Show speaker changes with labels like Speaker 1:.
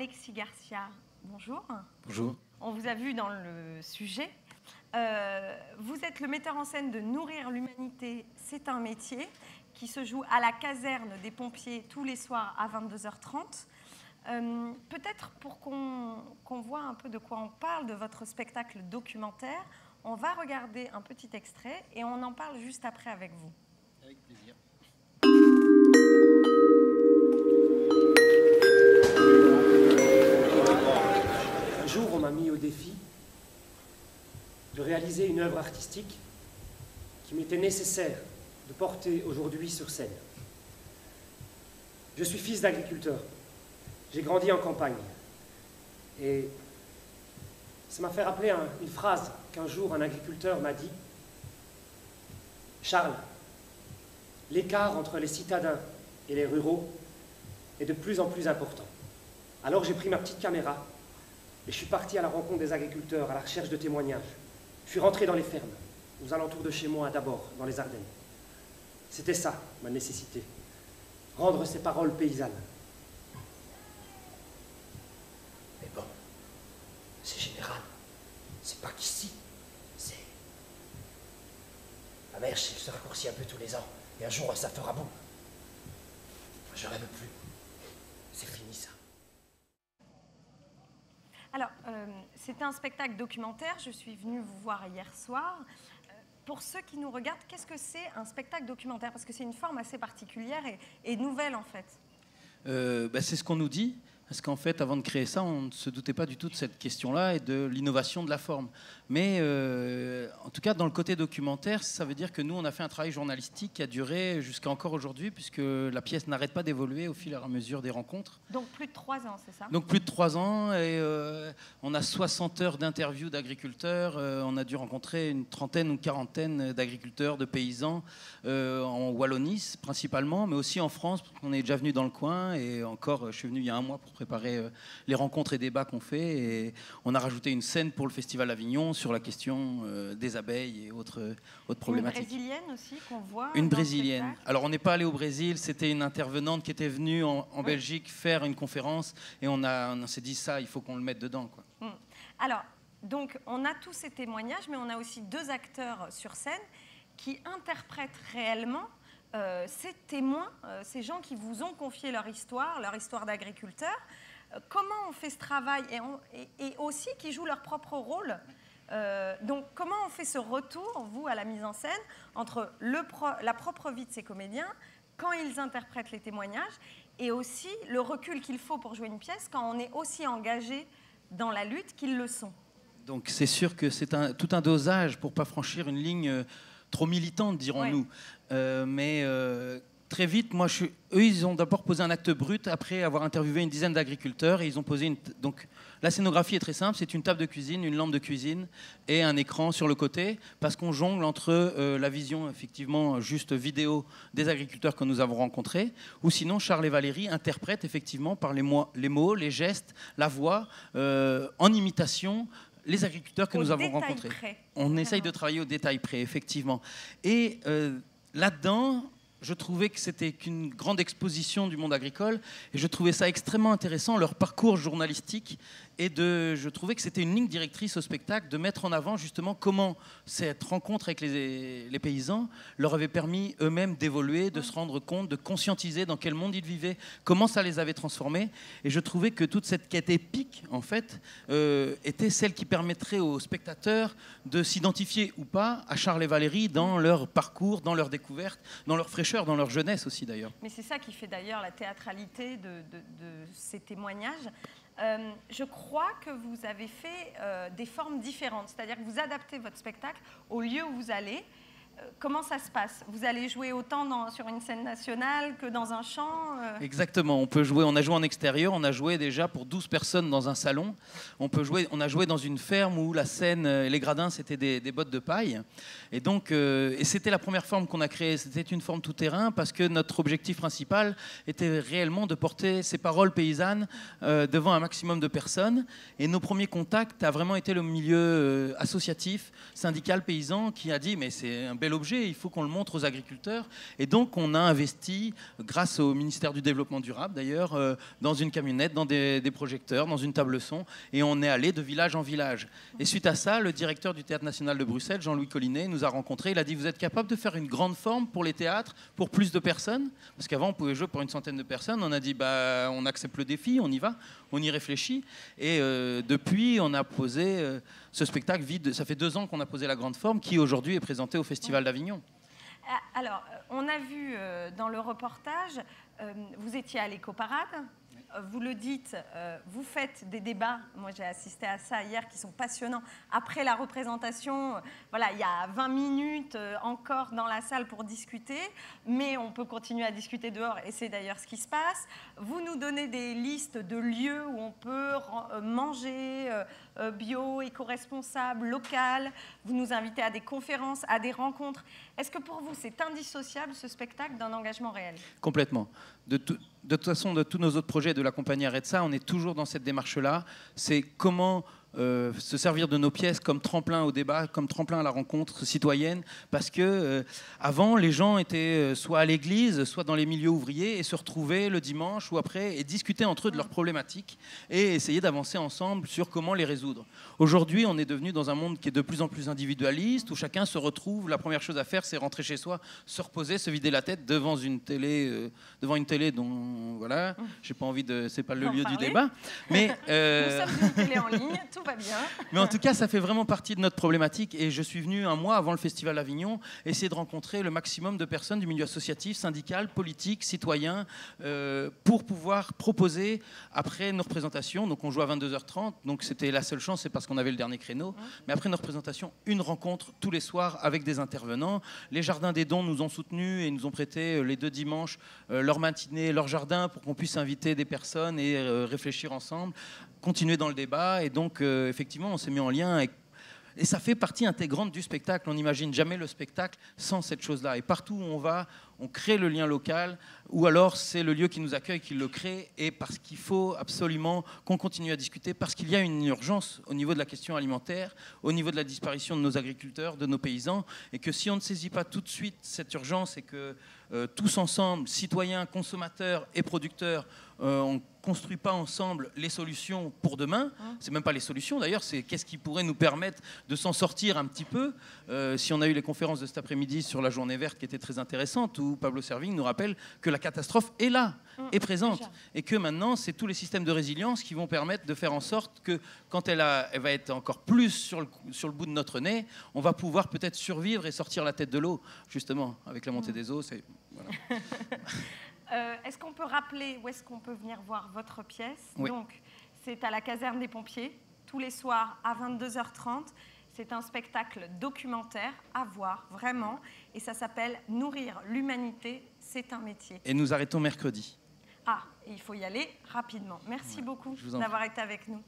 Speaker 1: Alexis Garcia, bonjour.
Speaker 2: Bonjour.
Speaker 1: On vous a vu dans le sujet. Vous êtes le metteur en scène de Nourrir l'humanité, c'est un métier, qui se joue à la caserne des pompiers tous les soirs à 22h30. Peut-être pour qu'on voit un peu de quoi on parle, de votre spectacle documentaire, on va regarder un petit extrait et on en parle juste après avec vous.
Speaker 2: Avec plaisir.
Speaker 3: Un jour, on m'a mis au défi de réaliser une œuvre artistique qui m'était nécessaire de porter aujourd'hui sur scène. Je suis fils d'agriculteur. J'ai grandi en campagne. Et ça m'a fait rappeler une phrase qu'un jour un agriculteur m'a dit. Charles, l'écart entre les citadins et les ruraux est de plus en plus important. Alors j'ai pris ma petite caméra et je suis parti à la rencontre des agriculteurs, à la recherche de témoignages. Je suis rentré dans les fermes, aux alentours de chez moi d'abord, dans les Ardennes. C'était ça, ma nécessité. Rendre ces paroles paysannes.
Speaker 4: Mais bon, c'est général. C'est pas qu'ici. C'est... Ma mère, elle se raccourcit un peu tous les ans. Et un jour, ça fera boum. Je rêve plus. C'est fini, ça.
Speaker 1: Alors, c'était un spectacle documentaire. Je suis venue vous voir hier soir. Pour ceux qui nous regardent, qu'est-ce que c'est un spectacle documentaire? Parce que c'est une forme assez particulière et nouvelle, en fait.
Speaker 2: C'est ce qu'on nous dit. Parce qu'en fait, avant de créer ça, on ne se doutait pas du tout de cette question-là et de l'innovation de la forme. Mais en tout cas, dans le côté documentaire, ça veut dire que nous, on a fait un travail journalistique qui a duré jusqu'à encore aujourd'hui, puisque la pièce n'arrête pas d'évoluer au fur et à mesure des rencontres.
Speaker 1: Donc plus de 3 ans, c'est ça?
Speaker 2: Donc plus de 3 ans, et on a 60 heures d'interviews d'agriculteurs. On a dû rencontrer une trentaine ou une quarantaine d'agriculteurs, de paysans, en Wallonie principalement, mais aussi en France, parce qu'on est déjà venu dans le coin. Et encore, je suis venu il y a un mois pour préparer les rencontres et débats qu'on fait. Et on a rajouté une scène pour le Festival d'Avignon sur la question des abeilles et autres problématiques.
Speaker 1: Une brésilienne aussi qu'on voit.
Speaker 2: Une brésilienne. Alors on n'est pas allé au Brésil, c'était une intervenante qui était venue en
Speaker 1: Oui.
Speaker 2: Belgique faire une conférence et on s'est dit ça, il faut qu'on le mette dedans, quoi.
Speaker 1: Alors, donc on a tous ces témoignages, mais on a aussi 2 acteurs sur scène qui interprètent réellement ces témoins, ces gens qui vous ont confié leur histoire d'agriculteur. Comment on fait ce travail et aussi qui jouent leur propre rôle. Donc, comment on fait ce retour, vous, à la mise en scène, entre la propre vie de ces comédiens, quand ils interprètent les témoignages, et aussi le recul qu'il faut pour jouer une pièce quand on est aussi engagé dans la lutte qu'ils le sont.
Speaker 2: Donc c'est sûr que c'est tout un dosage pour ne pas franchir une ligne trop militante, dirons-nous. Mais très vite, eux, ils ont d'abord posé un acte brut après avoir interviewé une dizaine d'agriculteurs et ils ont posé donc la scénographie est très simple, c'est une table de cuisine, une lampe de cuisine et un écran sur le côté parce qu'on jongle entre la vision effectivement juste vidéo des agriculteurs que nous avons rencontrés ou sinon Charles et Valérie interprètent effectivement par les mots, les gestes, la voix en imitation les agriculteurs que nous avons rencontrés. On essaye de travailler au détail près, effectivement. Et là-dedans, je trouvais que c'était qu'une grande exposition du monde agricole et je trouvais ça extrêmement intéressant, leur parcours journalistique. Et je trouvais que c'était une ligne directrice au spectacle de mettre en avant justement comment cette rencontre avec les paysans leur avait permis eux-mêmes d'évoluer, de se rendre compte, de conscientiser dans quel monde ils vivaient, comment ça les avait transformés. Et je trouvais que toute cette quête épique, en fait, était celle qui permettrait aux spectateurs de s'identifier ou pas à Charles et Valérie dans leur parcours, dans leur découverte, dans leur fraîcheur, dans leur jeunesse aussi d'ailleurs.
Speaker 1: Mais c'est ça qui fait d'ailleurs la théâtralité de ces témoignages. Je crois que vous avez fait des formes différentes, c'est-à-dire que vous adaptez votre spectacle au lieu où vous allez. Comment ça se passe? Vous allez jouer autant sur une scène nationale que dans un champ
Speaker 2: Exactement, on a joué en extérieur, on a joué déjà pour 12 personnes dans un salon. On a joué dans une ferme où la scène, les gradins, c'était des bottes de paille. Et donc, et c'était la première forme qu'on a créée, c'était une forme tout-terrain parce que notre objectif principal était réellement de porter ces paroles paysannes devant un maximum de personnes. Et nos premiers contacts a vraiment été le milieu associatif, syndical, paysan, qui a dit « mais c'est un bel bel objet, il faut qu'on le montre aux agriculteurs. Et donc, on a investi, grâce au ministère du Développement durable d'ailleurs, dans une camionnette, dans des projecteurs, dans une table son, et on est allé de village en village. Et suite à ça, le directeur du Théâtre National de Bruxelles, Jean-Louis Collinet, nous a rencontrés. Il a dit, vous êtes capable de faire une grande forme pour les théâtres, pour plus de personnes? Parce qu'avant, on pouvait jouer pour une centaine de personnes. On a dit, bah, on accepte le défi, on y va, on y réfléchit. Et depuis, on a posé ce spectacle vide. Ça fait 2 ans qu'on a posé la grande forme, qui aujourd'hui est présentée au Festival d'Avignon.
Speaker 1: Alors, on a vu dans le reportage, vous étiez à l'éco-parade. Vous le dites, vous faites des débats, moi j'ai assisté à ça hier, qui sont passionnants. Après la représentation, voilà, il y a 20 minutes encore dans la salle pour discuter, mais on peut continuer à discuter dehors, et c'est d'ailleurs ce qui se passe. Vous nous donnez des listes de lieux où on peut manger bio, éco-responsable, local. Vous nous invitez à des conférences, à des rencontres. Est-ce que pour vous, c'est indissociable, ce spectacle, d'un engagement réel?
Speaker 2: Complètement. De toute façon, de tous nos autres projets de la compagnie Aretsa, on est toujours dans cette démarche-là. C'est comment se servir de nos pièces comme tremplin au débat, comme tremplin à la rencontre citoyenne, parce que avant, les gens étaient soit à l'église, soit dans les milieux ouvriers, et se retrouvaient le dimanche ou après et discutaient entre eux de leurs problématiques et essayer d'avancer ensemble sur comment les résoudre. Aujourd'hui, on est devenu dans un monde qui est de plus en plus individualiste, où chacun se retrouve, la première chose à faire, c'est rentrer chez soi, se reposer, se vider la tête devant une télé dont, voilà, j'ai pas envie de... C'est pas le lieu du débat, mais...
Speaker 1: Nous sommes une télé en ligne, tout va bien.
Speaker 2: Mais en tout cas, ça fait vraiment partie de notre problématique, et je suis venu un mois avant le Festival d'Avignon essayer de rencontrer le maximum de personnes du milieu associatif, syndical, politique, citoyen, pour pouvoir proposer après nos représentations. Donc on joue à 22h30, donc c'était la seule chance, c'est parce qu'on avait le dernier créneau. Mais après nos représentations, une rencontre tous les soirs avec des intervenants. Les Jardins des Dons nous ont soutenus et nous ont prêté les 2 dimanches leur matinée, leur jardin, pour qu'on puisse inviter des personnes et réfléchir ensemble, continuer dans le débat. Et donc effectivement, on s'est mis en lien avec... Et ça fait partie intégrante du spectacle. On n'imagine jamais le spectacle sans cette chose-là. Et partout où on va, on crée le lien local, ou alors c'est le lieu qui nous accueille qui le crée, et parce qu'il faut absolument qu'on continue à discuter, parce qu'il y a une urgence au niveau de la question alimentaire, au niveau de la disparition de nos agriculteurs, de nos paysans, et que si on ne saisit pas tout de suite cette urgence, et que tous ensemble, citoyens, consommateurs et producteurs, on ne construit pas ensemble les solutions pour demain. C'est même pas les solutions d'ailleurs, c'est qu'est-ce qui pourrait nous permettre de s'en sortir un petit peu. Si on a eu les conférences de cet après-midi sur la journée verte qui étaient très intéressantes, où Pablo Servigne nous rappelle que la catastrophe est là, est présente, déjà. Et que maintenant c'est tous les systèmes de résilience qui vont permettre de faire en sorte que quand elle va être encore plus sur le bout de notre nez, on va pouvoir peut-être survivre et sortir la tête de l'eau, justement, avec la montée des eaux. Voilà.
Speaker 1: Est-ce qu'on peut rappeler où est-ce qu'on peut venir voir votre pièce?
Speaker 2: Oui.
Speaker 1: Donc, c'est à la caserne des pompiers, tous les soirs à 22h30. C'est un spectacle documentaire à voir, vraiment. Et ça s'appelle « Nourrir l'humanité, c'est un métier ».
Speaker 2: Et nous arrêtons mercredi.
Speaker 1: Ah, il faut y aller rapidement. Merci beaucoup d'avoir été avec nous.